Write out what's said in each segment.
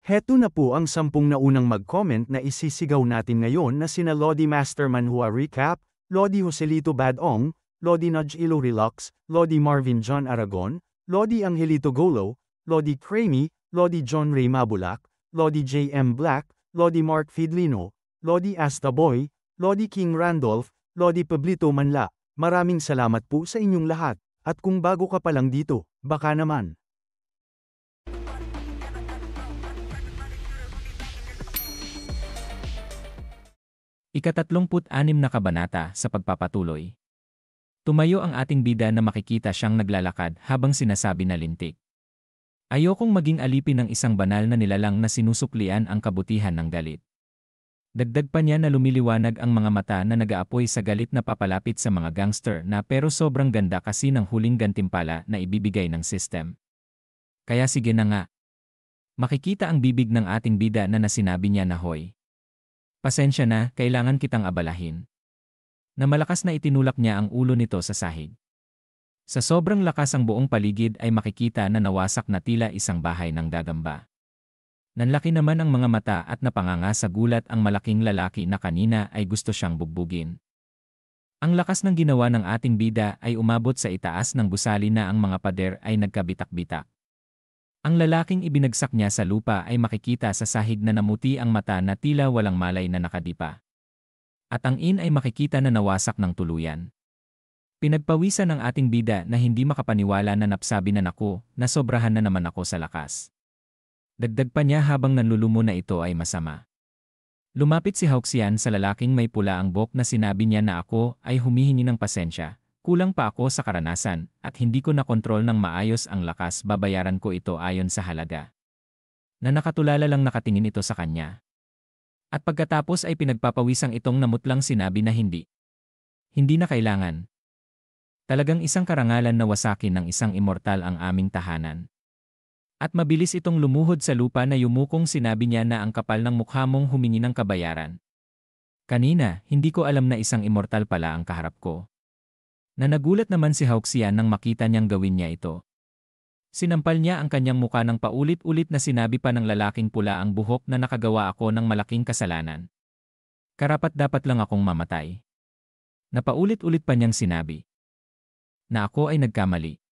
Heto na po ang 10 naunang mag-comment na isisigaw natin ngayon na sina Lodi Master Manhua Recap, Lodi Joselito Badong, Lodi Nudge Ilo Relax, Lodi Marvin John Aragon, Lodi Angelito Golo, Lodi Cramy, Lodi John Ray Mabulak, Lodi J.M. Black, Lodi Mark Fidlino, Lodi Asta Boy, Lodi King Randolph, Lodi Pablito Manla. Maraming salamat po sa inyong lahat, at kung bago ka pa lang dito, baka naman. Ika-36 na kabanata sa pagpapatuloy. Tumayo ang ating bida na makikita siyang naglalakad habang sinasabi na lintik. Ayokong maging alipin ng isang banal na nilalang na sinusuklian ang kabutihan ng galit. Dagdag pa niya na lumiliwanag ang mga mata na nag-aapoy sa galit na papalapit sa mga gangster na pero sobrang ganda kasi ng huling gantimpala na ibibigay ng system. Kaya sige na nga. Makikita ang bibig ng ating bida na nasinabi niya na hoy. Pasensya na, kailangan kitang abalahin. Na malakas na itinulak niya ang ulo nito sa sahig. Sa sobrang lakas ang buong paligid ay makikita na nawasak na tila isang bahay ng gagamba. Nanlaki naman ang mga mata at napanganga sa gulat ang malaking lalaki na kanina ay gusto siyang bugbugin. Ang lakas ng ginawa ng ating bida ay umabot sa itaas ng gusali na ang mga pader ay nagkabitak-bitak. Ang lalaking ibinagsak niya sa lupa ay makikita sa sahig na namuti ang mata na tila walang malay na nakadipa. At ang ay makikita na nawasak ng tuluyan. Pinagpawisan ng ating bida na hindi makapaniwala na napsabi na naku, nasobrahan na naman ako sa lakas. Dagdag pa niya habang nanlulumo na ito ay masama. Lumapit si Hauxian sa lalaking may pula ang buhok na sinabi niya na ako ay humihingi ng pasensya, kulang pa ako sa karanasan at hindi ko nakontrol ng maayos ang lakas, babayaran ko ito ayon sa halaga. Na nakatulala lang nakatingin ito sa kanya. At pagkatapos ay pinagpapawisang itong namutlang sinabi na hindi. Hindi na kailangan. Talagang isang karangalan na wasakin ng isang immortal ang aming tahanan. At mabilis itong lumuhod sa lupa na yumukong sinabi niya na ang kapal ng mukha mong humingi ng kabayaran. Kanina, hindi ko alam na isang immortal pala ang kaharap ko. Na nagulat naman si Hauxian nang makita niyang gawin niya ito. Sinampal niya ang kanyang muka ng paulit-ulit na sinabi pa ng lalaking pula ang buhok na nakagawa ako ng malaking kasalanan. Karapat-dapat lang akong mamatay. Napaulit-ulit pa niyang sinabi. Na ako ay nagkamali.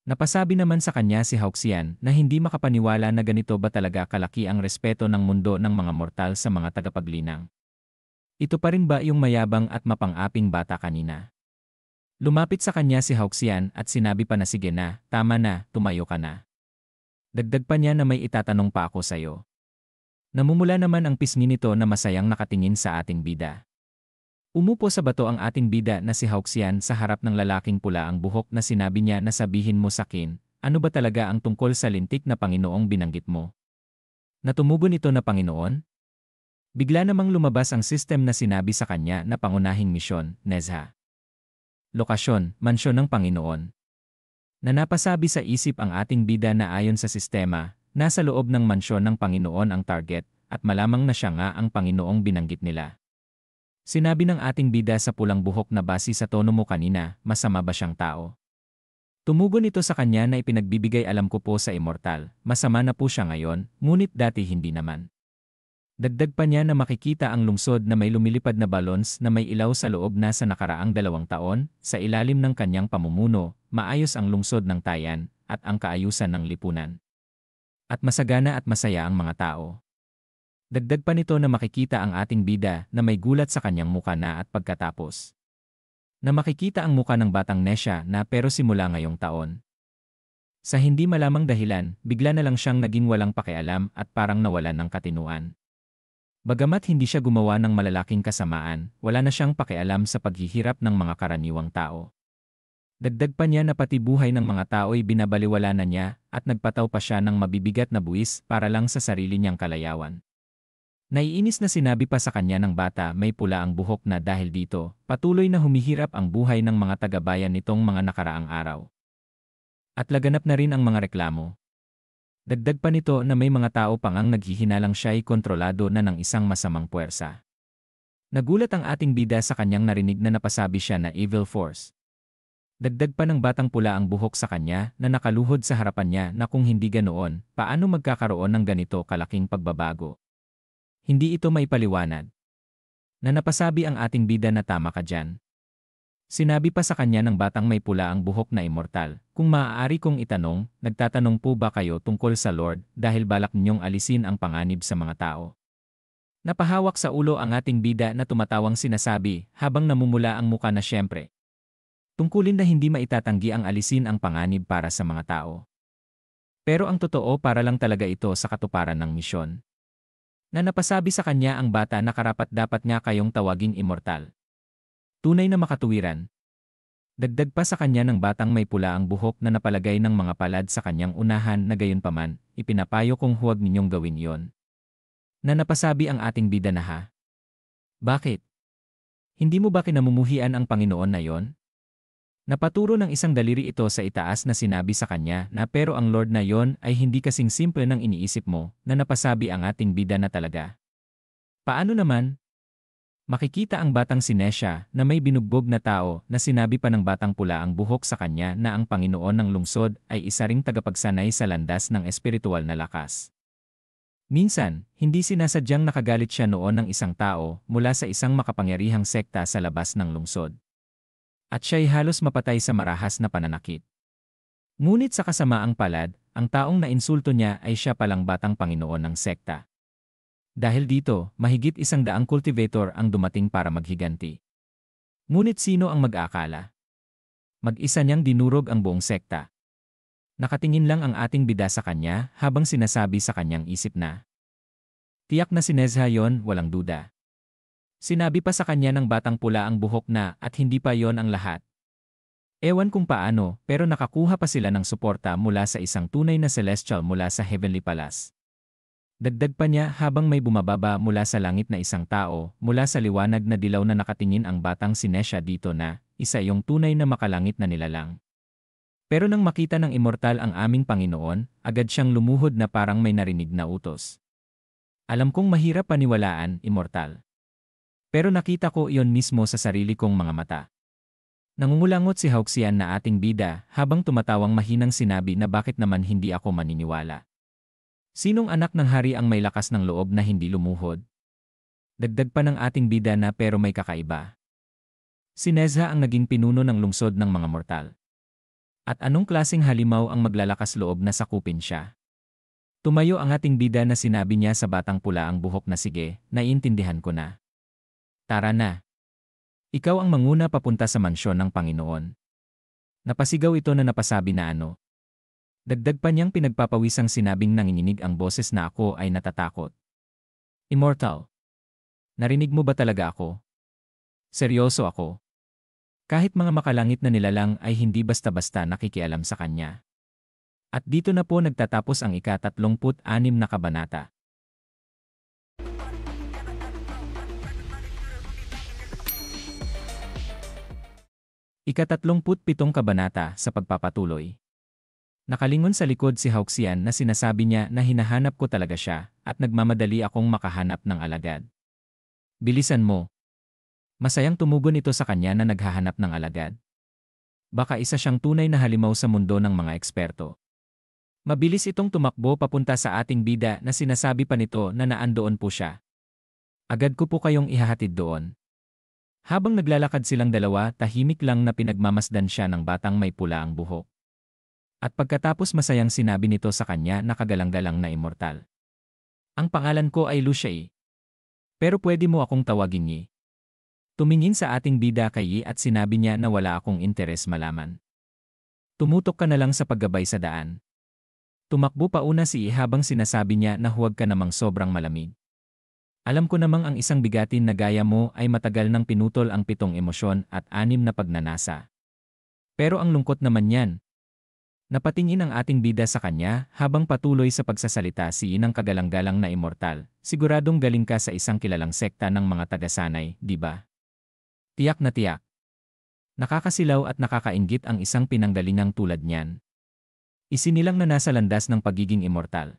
Napasabi naman sa kanya si Hauxian na hindi makapaniwala na ganito ba talaga kalaki ang respeto ng mundo ng mga mortal sa mga tagapaglinang. Ito pa rin ba yung mayabang at mapang-aping bata kanina? Lumapit sa kanya si Hauxian at sinabi pa na sige na, tama na, tumayo ka na. Dagdag pa niya na may itatanong pa ako sa'yo. Namumula naman ang pisngi nito na masayang nakatingin sa ating bida. Umupo sa bato ang ating bida na si Hauxian sa harap ng lalaking pula ang buhok na sinabi niya na sabihin mo sakin, ano ba talaga ang tungkol sa lintik na Panginoong binanggit mo? Natumugon ito na Panginoon? Bigla namang lumabas ang system na sinabi sa kanya na pangunahing misyon, Nezha. Lokasyon, mansyon ng Panginoon. Na napasabi sa isip ang ating bida na ayon sa sistema, nasa loob ng mansyon ng Panginoon ang target at malamang na siya nga ang Panginoong binanggit nila. Sinabi ng ating bida sa pulang buhok na base sa tono mo kanina, masama ba siyang tao? Tumugon ito sa kanya na ipinagbibigay alam ko po sa immortal, masama na po siya ngayon, ngunit dati hindi naman. Dagdag pa niya na makikita ang lungsod na may lumilipad na balons na may ilaw sa loob na sa nakaraang 2 taon, sa ilalim ng kanyang pamumuno, maayos ang lungsod ng Tayan, at ang kaayusan ng lipunan. At masagana at masaya ang mga tao. Dagdag pa nito na makikita ang ating bida na may gulat sa kanyang muka na at pagkatapos. Na makikita ang muka ng batang Nesha na pero simula ngayong taon. Sa hindi malamang dahilan, bigla na lang siyang naging walang pakialam at parang nawalan ng katinuan. Bagamat hindi siya gumawa ng malalaking kasamaan, wala na siyang pakialam sa paghihirap ng mga karaniwang tao. Dagdag pa niya na pati buhay ng mga tao'y binabaliwala na niya at nagpataw pa siya ng mabibigat na buwis para lang sa sarili niyang kalayawan. Naiinis na sinabi pa sa kanya ng bata may pula ang buhok na dahil dito, patuloy na humihirap ang buhay ng mga taga-bayan nitong mga nakaraang araw. At laganap na rin ang mga reklamo. Dagdag pa nito na may mga tao pang ang naghihinalang siya'y kontrolado na ng isang masamang puwersa. Nagulat ang ating bida sa kanyang narinig na napasabi siya na evil force. Dagdag pa ng batang pula ang buhok sa kanya na nakaluhod sa harapan niya na kung hindi ganoon, paano magkakaroon ng ganito kalaking pagbabago? Hindi ito maipaliwanag. Na napasabi ang ating bida na tama ka dyan. Sinabi pa sa kanya ng batang may pula ang buhok na immortal, kung maaari kong itanong, nagtatanong po ba kayo tungkol sa Lord dahil balak ninyong alisin ang panganib sa mga tao? Napahawak sa ulo ang ating bida na tumatawang sinasabi habang namumula ang muka na siyempre. Tungkulin na hindi maitatanggi ang alisin ang panganib para sa mga tao. Pero ang totoo para lang talaga ito sa katuparan ng misyon. Na napasabi sa kanya ang bata na karapat-dapat nga kayong tawaging immortal. Tunay na makatuwiran. Dagdag pa sa kanya ng batang may pula ang buhok na napalagay ng mga palad sa kanyang unahan na gayunpaman, ipinapayo kong huwag ninyong gawin yon. Na napasabi ang ating bida na ha. Bakit? Hindi mo ba kinamumuhian ang Panginoon na yon? Napaturo ng isang daliri ito sa itaas na sinabi sa kanya na pero ang Lord na yon ay hindi kasing simple ng iniisip mo na napasabi ang ating bida na talaga. Paano naman? Makikita ang batang si Nesha na may binugbog na tao na sinabi pa ng batang pula ang buhok sa kanya na ang Panginoon ng lungsod ay isa ring tagapagsanay sa landas ng espiritual na lakas. Minsan, hindi sinasadyang nakagalit siya noon ng isang tao mula sa isang makapangyarihang sekta sa labas ng lungsod. At siya'y halos mapatay sa marahas na pananakit. Ngunit sa kasamaang palad, ang taong nainsulto niya ay siya palang batang Panginoon ng sekta. Dahil dito, mahigit 100 cultivator ang dumating para maghiganti. Ngunit sino ang mag-aakala? Mag-isa niyang dinurog ang buong sekta. Nakatingin lang ang ating bida sa kanya habang sinasabi sa kanyang isip na. Tiyak na si Nezha yon, walang duda. Sinabi pa sa kanya ng batang pula ang buhok na at hindi pa yon ang lahat. Ewan kung paano, pero nakakuha pa sila ng suporta mula sa isang tunay na celestial mula sa Heavenly Palace. Dagdag pa niya habang may bumababa mula sa langit na isang tao, mula sa liwanag na dilaw na nakatingin ang batang si Nesha dito na, isa yung tunay na makalangit na nilalang. Pero nang makita ng immortal ang aming Panginoon, agad siyang lumuhod na parang may narinig na utos. Alam kong mahirap paniwalaan, immortal. Pero nakita ko iyon mismo sa sarili kong mga mata. Nangungulangot si Hauxian na ating bida habang tumatawang mahinang sinabi na bakit naman hindi ako maniniwala. Sinong anak ng hari ang may lakas ng loob na hindi lumuhod? Dagdag pa ng ating bida na pero may kakaiba. Si Nezha ang naging pinuno ng lungsod ng mga mortal. At anong klaseng halimaw ang maglalakas loob na sakupin siya? Tumayo ang ating bida na sinabi niya sa batang pula ang buhok na sige, naiintindihan ko na. Tara na. Ikaw ang manguna papunta sa mansyon ng Panginoon. Napasigaw ito na napasabi na ano. Dagdag pa niyang pinagpapawisang sinabing nanginginig ang boses na ako ay natatakot. Immortal. Narinig mo ba talaga ako? Seryoso ako. Kahit mga makalangit na nilalang ay hindi basta-basta nakikialam sa kanya. At dito na po nagtatapos ang ika-36 na kabanata. Ika-37 kabanata sa pagpapatuloy. Nakalingon sa likod si Hauxian na sinasabi niya na hinahanap ko talaga siya at nagmamadali akong makahanap ng alagad. Bilisan mo. Masayang tumugon ito sa kanya na naghahanap ng alagad. Baka isa siyang tunay na halimaw sa mundo ng mga eksperto. Mabilis itong tumakbo papunta sa ating bida na sinasabi pa nito na naandoon po siya. Agad ko po kayong ihahatid doon. Habang naglalakad silang dalawa, tahimik lang na pinagmamasdan siya ng batang may pula ang buhok. At pagkatapos masayang sinabi nito sa kanya na kagalang-galang na immortal. Ang pangalan ko ay Lucia. Pero pwede mo akong tawagin Yi. Tumingin sa ating bida kay Yi at sinabi niya na wala akong interes malaman. Tumutok ka na lang sa paggabay sa daan. Tumakbo pa una si Yi habang sinasabi niya na huwag ka namang sobrang malamig. Alam ko namang ang isang bigatin na gaya mo ay matagal nang pinutol ang 7 emosyon at 6 na pagnanasa. Pero ang lungkot naman yan. Napatingin ang ating bida sa kanya habang patuloy sa pagsasalita si Yi ng kagalang-galang na immortal. Siguradong galing ka sa isang kilalang sekta ng mga tagasanay, di ba? Tiyak na tiyak. Nakakasilaw at nakakainggit ang isang pinanggalingang tulad niyan. Isinilang na nasa landas ng pagiging immortal.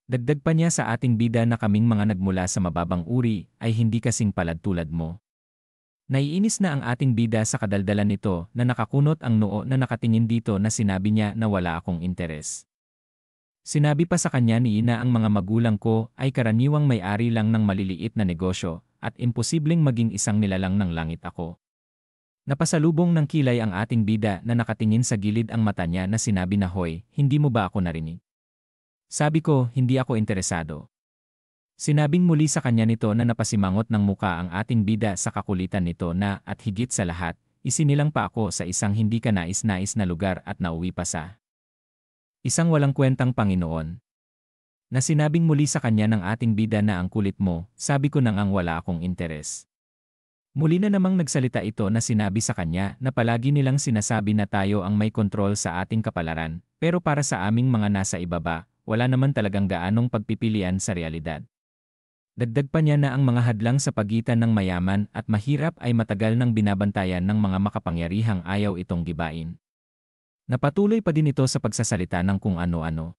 Dagdag pa niya sa ating bida na kaming mga nagmula sa mababang uri ay hindi kasing palad tulad mo. Naiinis na ang ating bida sa kadaldalan nito na nakakunot ang noo na nakatingin dito na sinabi niya na wala akong interes. Sinabi pa sa kanya ni Ina ang mga magulang ko ay karaniwang may-ari lang ng maliliit na negosyo at imposibleng maging isang nilalang ng langit ako. Napasalubong ng kilay ang ating bida na nakatingin sa gilid ang mata niya na sinabi na hoy, hindi mo ba ako narinig? Sabi ko, hindi ako interesado. Sinabing muli sa kanya nito na napasimangot ng muka ang ating bida sa kakulitan nito na at higit sa lahat, isinilang pa ako sa isang hindi kanais-nais na lugar at nauwi pa sa isang walang kwentang Panginoon. Na sinabing muli sa kanya ng ating bida na ang kulit mo, sabi ko nang ang wala akong interes. Muli na namang nagsalita ito na sinabi sa kanya na palagi nilang sinasabi na tayo ang may kontrol sa ating kapalaran, pero para sa aming mga nasa ibaba, wala naman talagang gaanong pagpipilian sa realidad. Dagdag pa niya na ang mga hadlang sa pagitan ng mayaman at mahirap ay matagal nang binabantayan ng mga makapangyarihang ayaw itong gibain. Napatuloy pa din ito sa pagsasalita ng kung ano-ano.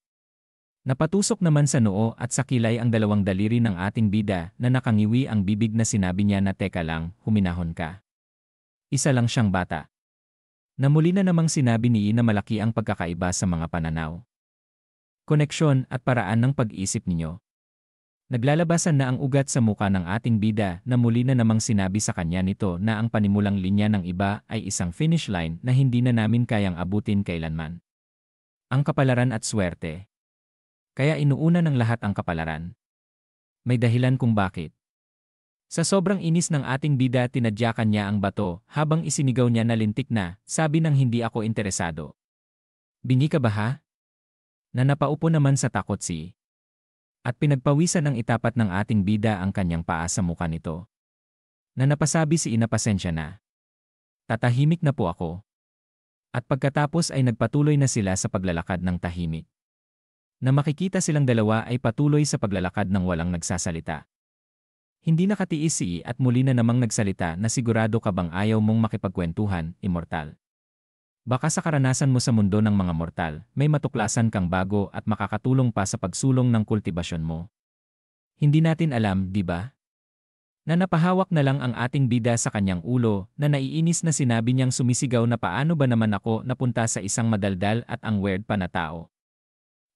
Napatusok naman sa noo at sa kilay ang dalawang daliri ng ating bida na nakangiwi ang bibig na sinabi niya na teka lang, huminahon ka. Isa lang siyang bata. Na muli na namang sinabi ni Ina malaki ang pagkakaiba sa mga pananaw, koneksyon at paraan ng pag-isip ninyo. Naglalabasan na ang ugat sa muka ng ating bida na muli na namang sinabi sa kanya nito na ang panimulang linya ng iba ay isang finish line na hindi na namin kayang abutin kailanman. Ang kapalaran at swerte. Kaya inuuna ng lahat ang kapalaran. May dahilan kung bakit. Sa sobrang inis ng ating bida tinadyakan niya ang bato habang isinigaw niya na lintik na, sabi ng hindi ako interesado. Bingi ka ba ha? Na napaupo naman sa takot si at pinagpawisan ng itapat ng ating bida ang kanyang paa sa muka nito. Na napasabi si Ina pasensya na. Tatahimik na po ako. At pagkatapos ay nagpatuloy na sila sa paglalakad ng tahimik. Na makikita silang dalawa ay patuloy sa paglalakad ng walang nagsasalita. Hindi nakatiis si at muli na namang nagsalita na sigurado ka bang ayaw mong makipagkwentuhan, immortal. Baka sa karanasan mo sa mundo ng mga mortal, may matuklasan kang bago at makakatulong pa sa pagsulong ng kultibasyon mo. Hindi natin alam, di ba? Na napahawak na lang ang ating bida sa kanyang ulo na naiinis na sinabi niyang sumisigaw na paano ba naman ako napunta sa isang madaldal at ang weird pa na tao.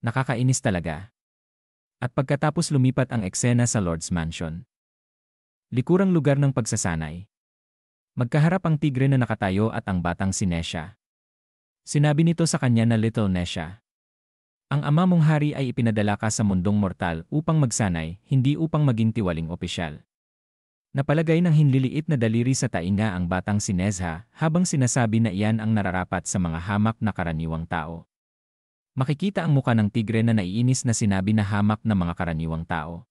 Nakakainis talaga. At pagkatapos lumipat ang eksena sa Lord's Mansion. Likurang lugar ng pagsasanay. Magkaharap ang tigre na nakatayo at ang batang si Nesha. Sinabi nito sa kanya na Little Nesha. Ang ama mong hari ay ipinadala ka sa mundong mortal upang magsanay, hindi upang maging tiwaling opisyal. Napalagay ng hinliliit na daliri sa tainga ang batang si Nezha habang sinasabi na iyan ang nararapat sa mga hamak na karaniwang tao. Makikita ang muka ng tigre na naiinis na sinabi na hamak na mga karaniwang tao.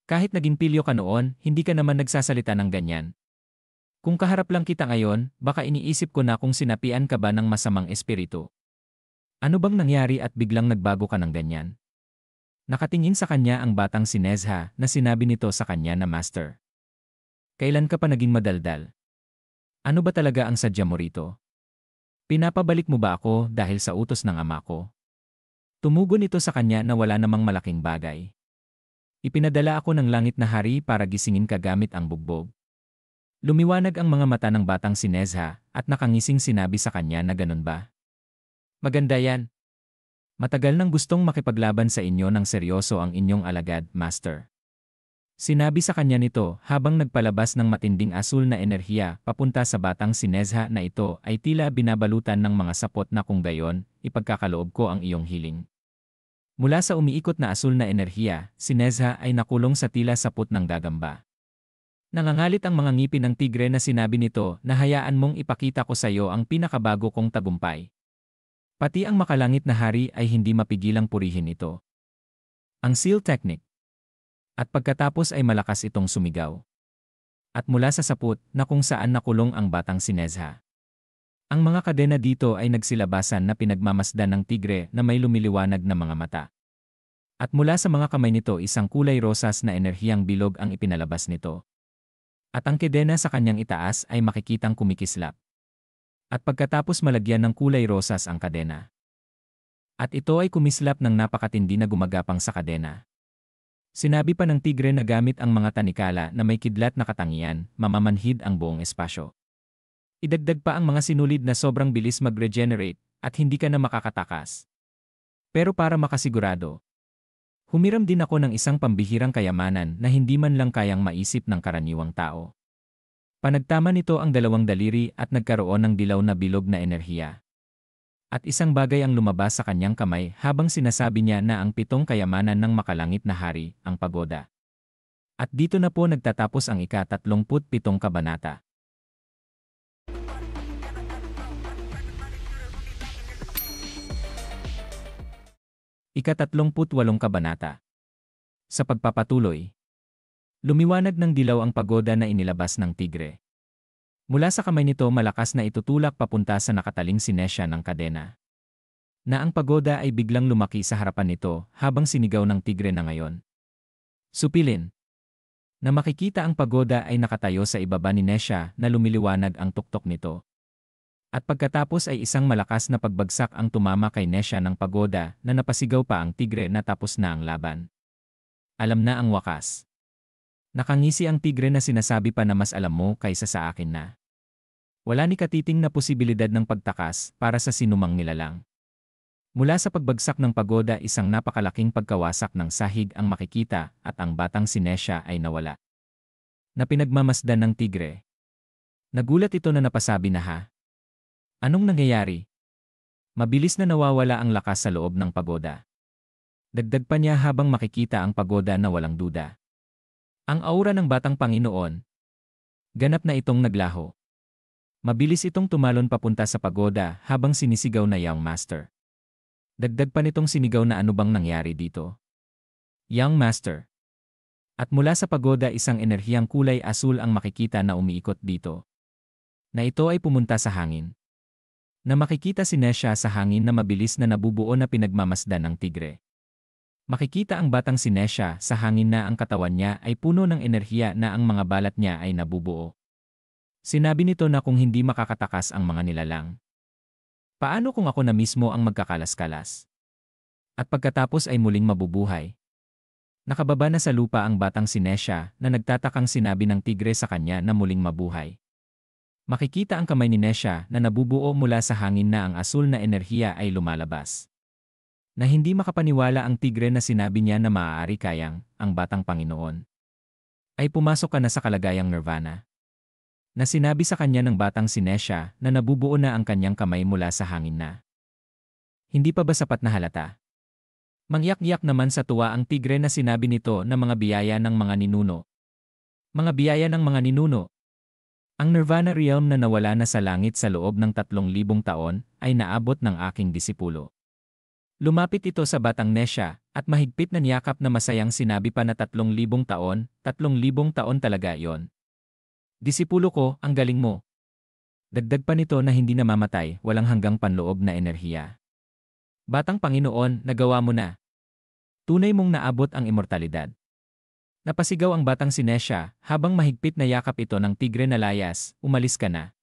Kahit naging pilyo ka noon, hindi ka naman nagsasalita ng ganyan. Kung kaharap lang kita ngayon, baka iniisip ko na kung sinapian ka ba ng masamang espiritu. Ano bang nangyari at biglang nagbago ka ng ganyan? Nakatingin sa kanya ang batang si Nezha na sinabi nito sa kanya na Master. Kailan ka pa naging madaldal? Ano ba talaga ang sadya mo rito? Pinapabalik mo ba ako dahil sa utos ng ama ko? Tumugon ito sa kanya na wala namang malaking bagay. Ipinadala ako ng langit na hari para gisingin ka gamit ang bugbog. Lumiwanag ang mga mata ng batang si Nezha at nakangising sinabi sa kanya na ganun ba? Maganda yan. Matagal nang gustong makipaglaban sa inyo ng seryoso ang inyong alagad, Master. Sinabi sa kanya nito habang nagpalabas ng matinding asul na enerhiya papunta sa batang si Nezha na ito ay tila binabalutan ng mga sapot na kung gayon, ipagkakaloob ko ang iyong hiling. Mula sa umiikot na asul na enerhiya, si Nezha ay nakulong sa tila sapot ng gagamba. Nangangalit ang mga ngipin ng tigre na sinabi nito na hayaan mong ipakita ko sa iyo ang pinakabago kong tagumpay. Pati ang makalangit na hari ay hindi mapigilang purihin ito. Ang seal technique. At pagkatapos ay malakas itong sumigaw. At mula sa saput na kung saan nakulong ang batang si Nezha. Ang mga kadena dito ay nagsilabasan na pinagmamasdan ng tigre na may lumiliwanag na mga mata. At mula sa mga kamay nito isang kulay rosas na enerhiyang bilog ang ipinalabas nito. At ang kedena sa kanyang itaas ay makikitang kumikislap. At pagkatapos malagyan ng kulay rosas ang kadena. At ito ay kumislap ng napakatindi na gumagapang sa kadena. Sinabi pa ng tigre na gamit ang mga tanikala na may kidlat na katangian, mamamanhid ang buong espasyo. Idagdag pa ang mga sinulid na sobrang bilis mag-regenerate at hindi ka na makakatakas. Pero para makasigurado, humiram din ako ng isang pambihirang kayamanan na hindi man lang kayang maisip ng karaniwang tao. Panagtama nito ang dalawang daliri at nagkaroon ng dilaw na bilog na enerhiya. At isang bagay ang lumabas sa kanyang kamay habang sinasabi niya na ang 7 kayamanan ng makalangit na hari, ang pagoda. At dito na po nagtatapos ang ika-37 kabanata. Ika-38 kabanata. Sa pagpapatuloy, lumiwanag ng dilaw ang pagoda na inilabas ng tigre. Mula sa kamay nito malakas na itutulak papunta sa nakataling sinesya ng kadena. Na ang pagoda ay biglang lumaki sa harapan nito habang sinigaw ng tigre na ngayon. Supilin. Na makikita ang pagoda ay nakatayo sa ibaba ni Nesha na lumiliwanag ang tuktok nito. At pagkatapos ay isang malakas na pagbagsak ang tumama kay Nesha ng pagoda na napasigaw pa ang tigre na tapos na ang laban. Alam na ang wakas. Nakangisi ang tigre na sinasabi pa na mas alam mo kaysa sa akin na. Wala ni katiting na posibilidad ng pagtakas para sa sinumang nilalang. Mula sa pagbagsak ng pagoda isang napakalaking pagkawasak ng sahig ang makikita at ang batang si Nesha ay nawala. Na pinagmamasdan ng tigre. Nagulat ito na napasabi na ha. Anong nangyayari? Mabilis na nawawala ang lakas sa loob ng pagoda. Dagdag pa niya habang makikita ang pagoda na walang duda. Ang aura ng batang Panginoon. Ganap na itong naglaho. Mabilis itong tumalon papunta sa pagoda habang sinisigaw na Young Master. Dagdag pa nitong sinigaw na ano bang nangyari dito? Young Master. At mula sa pagoda isang enerhiyang kulay asul ang makikita na umiikot dito. Na ito ay pumunta sa hangin. Na makikita si Nesha sa hangin na mabilis na nabubuo na pinagmamasdan ng tigre. Makikita ang batang si Nesha sa hangin na ang katawan niya ay puno ng enerhiya na ang mga balat niya ay nabubuo. Sinabi nito na kung hindi makakatakas ang mga nilalang. Paano kung ako na mismo ang magkakalas-kalas? At pagkatapos ay muling mabubuhay. Nakababa na sa lupa ang batang si Nesha na nagtatakang sinabi ng tigre sa kanya na muling mabuhay. Makikita ang kamay ni Nesha na nabubuo mula sa hangin na ang asul na enerhiya ay lumalabas. Na hindi makapaniwala ang tigre na sinabi niya na maaari kayang, ang batang Panginoon. Ay pumasok ka na sa kalagayang nirvana. Na sinabi sa kanya ng batang si Nesha na nabubuo na ang kanyang kamay mula sa hangin na. Hindi pa ba sapat na halata? Mangyak-yak naman sa tuwa ang tigre na sinabi nito na mga biyaya ng mga ninuno. Mga biyaya ng mga ninuno. Ang Nirvana realm na nawala na sa langit sa loob ng 3,000 taon ay naabot ng aking disipulo. Lumapit ito sa batang Nesha at mahigpit na niyakap na masayang sinabi pa na 3,000 taon, 3,000 taon talaga yon. Disipulo ko, ang galing mo. Dagdag pa nito na hindi namamatay, walang hanggang panloob na enerhiya. Batang Panginoon, nagawa mo na. Tunay mong naabot ang immortalidad. Napasigaw ang batang si Nesha habang mahigpit na yakap ito ng tigre na layas, umalis ka na.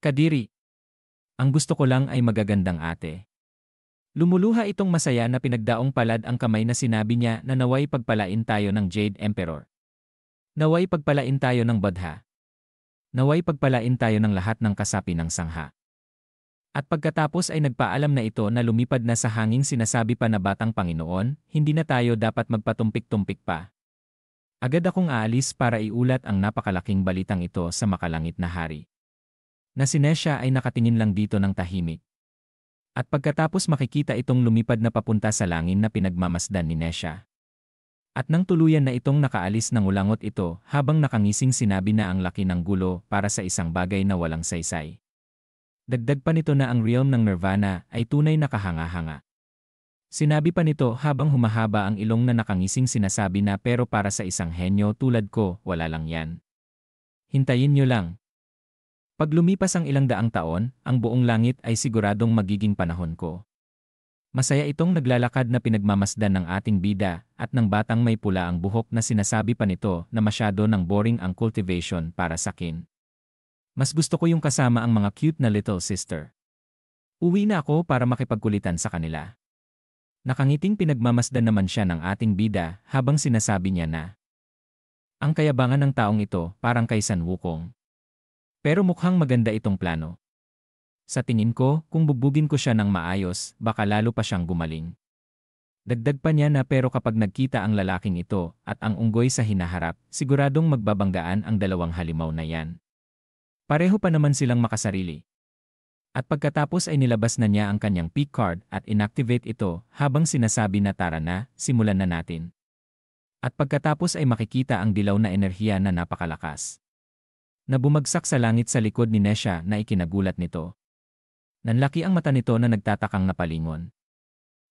Kadiri. Ang gusto ko lang ay magagandang ate. Lumuluha itong masaya na pinagdaong palad ang kamay na sinabi niya na naway pagpalain tayo ng Jade Emperor. Naway pagpalain tayo ng Badha. Naway pagpalain tayo ng lahat ng kasapi ng sangha. At pagkatapos ay nagpaalam na ito na lumipad na sa hangin sinasabi pa na batang Panginoon, hindi na tayo dapat magpatumpik-tumpik pa. Agad akong aalis para iulat ang napakalaking balitang ito sa makalangit na hari. Na si Nesha ay nakatingin lang dito ng tahimik. At pagkatapos makikita itong lumipad na papunta sa langin na pinagmamasdan ni Nesha. At nang tuluyan na itong nakaalis ng ulangot ito habang nakangising sinabi na ang laki ng gulo para sa isang bagay na walang saysay. Dagdag pa nito na ang realm ng Nirvana ay tunay na kahanga-hanga. Sinabi pa nito habang humahaba ang ilong na nakangising sinasabi na pero para sa isang henyo tulad ko, wala lang yan. Hintayin nyo lang. Pag lumipas ang ilang daang taon, ang buong langit ay siguradong magiging panahon ko. Masaya itong naglalakad na pinagmamasdan ng ating bida at ng batang may pula ang buhok na sinasabi pa nito na masyado ng boring ang cultivation para sa akin. Mas gusto ko yung kasama ang mga cute na little sister. Uwi na ako para makipagkulitan sa kanila. Nakangiting pinagmamasdan naman siya ng ating bida habang sinasabi niya na ang kayabangan ng taong ito parang kay San Wukong. Pero mukhang maganda itong plano. Sa tingin ko, kung bubugin ko siya ng maayos, baka lalo pa siyang gumaling. Dagdag pa niya na pero kapag nagkita ang lalaking ito at ang unggoy sa hinaharap, siguradong magbabanggaan ang dalawang halimaw na yan. Pareho pa naman silang makasarili. At pagkatapos ay nilabas na niya ang kanyang pick card at inactivate ito habang sinasabi na tara na, simulan na natin. At pagkatapos ay makikita ang dilaw na enerhiya na napakalakas na bumagsak sa langit sa likod ni Nesha na ikinagulat nito. Nanlaki ang mata nito na nagtatakang napalingon.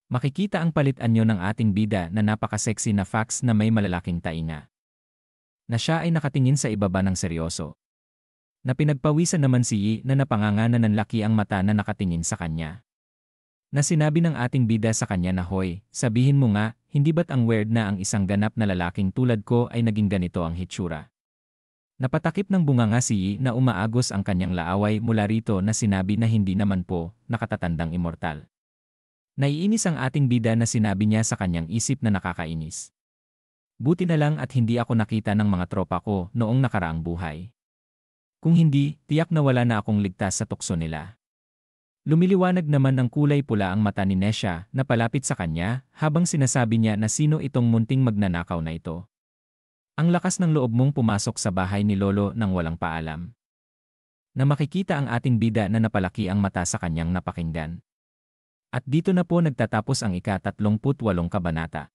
Makikita ang palit anyo ng ating bida na napaka-sexy na fax na may malalaking tainga. Na siya ay nakatingin sa ibaba ng seryoso. Na pinagpawisan naman si Yi na napanganga na nanlaki ang mata na nakatingin sa kanya. Na sinabi ng ating bida sa kanya na hoy, sabihin mo nga, hindi ba't ang weird na ang isang ganap na lalaking tulad ko ay naging ganito ang hitsura? Napatakip ng bunganga si Yi na umaagos ang kanyang laaway mula rito na sinabi na hindi naman po, nakatatandang immortal. Naiinis ang ating bida na sinabi niya sa kanyang isip na nakakainis. Buti na lang at hindi ako nakita ng mga tropa ko noong nakaraang buhay. Kung hindi, tiyak na wala na akong ligtas sa tukso nila. Lumiliwanag naman ng kulay pula ang mata ni Nesha na palapit sa kanya habang sinasabi niya na sino itong munting magnanakaw na ito. Ang lakas ng loob mong pumasok sa bahay ni Lolo nang walang paalam. Na makikita ang ating bida na napalaki ang mata sa kanyang napakinggan. At dito na po nagtatapos ang ika-38 kabanata.